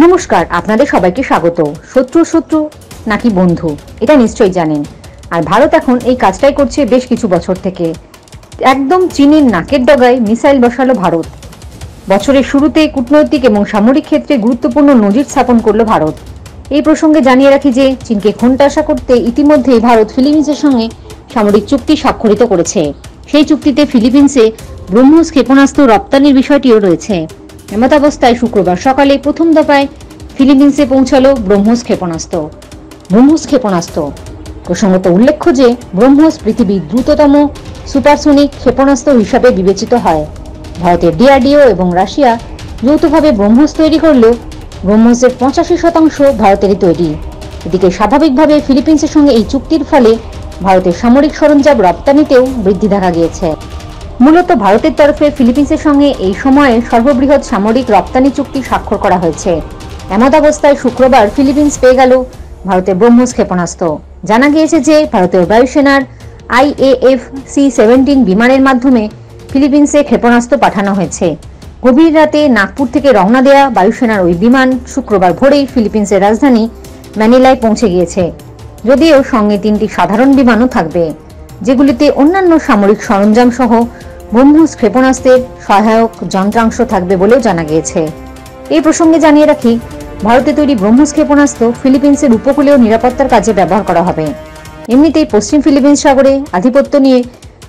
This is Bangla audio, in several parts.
নমস্কার, আপনাদের সবাইকে স্বাগত। শত্রু নাকি বন্ধু এটা নিশ্চয়ই জানেন। আর ভারত এখন এই কাজটাই করছে বেশ কিছু বছর থেকে। একদম চীনের নাকের ডগায় মিসাইল বসালো ভারত। বছরের শুরুতে কূটনৈতিক এবং সামরিক ক্ষেত্রে গুরুত্বপূর্ণ নজির স্থাপন করলো ভারত। এই প্রসঙ্গে জানিয়ে রাখি যে চীনকে খোঁটাসা করতে ইতিমধ্যেই ভারত ফিলিপিন্সের সঙ্গে সামরিক চুক্তি স্বাক্ষরিত করেছে। সেই চুক্তিতে ফিলিপিন্সে ব্রহ্মোস ক্ষেপণাস্ত্র রপ্তানির বিষয়টিও রয়েছে। এমতাবস্থায় শুক্রবার সকালে প্রথম দফায় ফিলিপিন্সে পৌঁছালো ব্রহ্মোস ক্ষেপণাস্ত্র। প্রসঙ্গত উল্লেখ্য যে ব্রহ্মোস পৃথিবীর দ্রুততম সুপারসোনিক ক্ষেপণাস্ত্র হিসাবে বিবেচিত হয়। ভারতের ডিআরডিও এবং রাশিয়া যৌথভাবে ব্রহ্মোস তৈরি করলেও ব্রহ্মোসের 85% ভারতেরই তৈরি। এদিকে স্বাভাবিকভাবে ফিলিপিন্সের সঙ্গে এই চুক্তির ফলে ভারতের সামরিক সরঞ্জাম রপ্তানিতেও বৃদ্ধি দেখা গিয়েছে। মূলত ভারতের তরফে ফিলিপিন্সের সঙ্গে এই সময়ে সর্ববৃহৎ সামরিক রপ্তানি চুক্তি স্বাক্ষর করা হয়েছে। এমতাবস্থায় শুক্রবার ফিলিপিন্স পেয়ে গেল ভারতের ব্রহ্মোস ক্ষেপণাস্ত্র। জানা গিয়েছে যে ভারতীয় বায়ুসেনার IAF-C-17 বিমানের মাধ্যমে ফিলিপিন্সে ক্ষেপণাস্ত্র পাঠানো হয়েছে। গভীর রাতে নাগপুর থেকে রওনা দেয়া বায়ুসেনার ওই বিমান শুক্রবার ভোরেই ফিলিপিন্সের রাজধানী ম্যানিলায় পৌঁছে গিয়েছে। যদিও সঙ্গে 3টি সাধারণ বিমানও থাকবে, যেগুলিতে অন্যান্য সামরিক সরঞ্জাম সহ ব্রহ্মোস ক্ষেপণাস্ত্রের সহায়ক যন্ত্রাংশ থাকবে বলেও জানা গিয়েছে। এই প্রসঙ্গে জানিয়ে রাখি, ভারতে তৈরি ব্রহ্মোস ক্ষেপণাস্ত্র ফিলিপিন্সের উপকূলীয় নিরাপত্তার কাজে ব্যবহার করা হবে। এমনিতেই পশ্চিম ফিলিপিন্স সাগরে আধিপত্য নিয়ে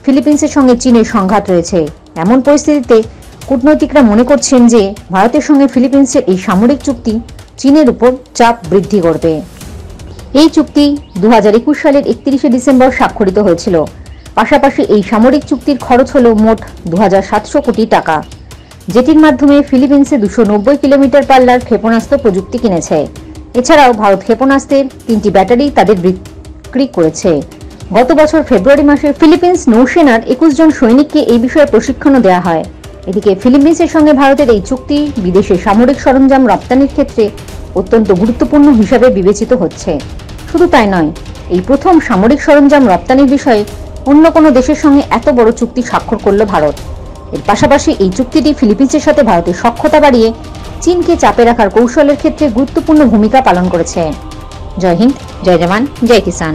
ফিলিপিন্সের সঙ্গে চীনের সংঘাত রয়েছে। এমন পরিস্থিতিতে কূটনৈতিকরা মনে করছেন যে ভারতের সঙ্গে ফিলিপিন্সের এই সামরিক চুক্তি চীনের উপর চাপ বৃদ্ধি করবে। এই চুক্তি 2021 সালের 31শে ডিসেম্বর স্বাক্ষরিত হয়েছিল। পাশাপাশি এই সামরিক চুক্তির খরচ হল মোট 2700 কোটি টাকা, যেটির মাধ্যমে ফিলিপিন্সে 290 কিলোমিটার পাল্লার ক্ষেপণাস্ত্র প্রযুক্তি কিনেছে। এছাড়াও ভারত ক্ষেপণাস্ত্রের 3টি ব্যাটারি তাদের বিক্রি করেছে। গত বছর ফেব্রুয়ারি মাসে ফিলিপিন্স নৌসেনার 21 জন সৈনিককে এই বিষয়ে প্রশিক্ষণও দেওয়া হয়। এদিকে ফিলিপিন্সের সঙ্গে ভারতের এই চুক্তি বিদেশে সামরিক সরঞ্জাম রপ্তানির ক্ষেত্রে অত্যন্ত গুরুত্বপূর্ণ হিসাবে বিবেচিত হচ্ছে। শুধু তাই নয়, এই প্রথম সামরিক সরঞ্জাম রপ্তানির বিষয়ে অন্য কোনো দেশের সঙ্গে এত বড় চুক্তি স্বাক্ষর করল ভারত। এর পাশাপাশি এই চুক্তিটি ফিলিপিন্সের সাথে ভারতের সখ্যতা বাড়িয়ে চীনকে চাপে রাখার কৌশলের ক্ষেত্রে গুরুত্বপূর্ণ ভূমিকা পালন করেছে। জয় হিন্দ, জয় জওয়ান, জয় কিষান।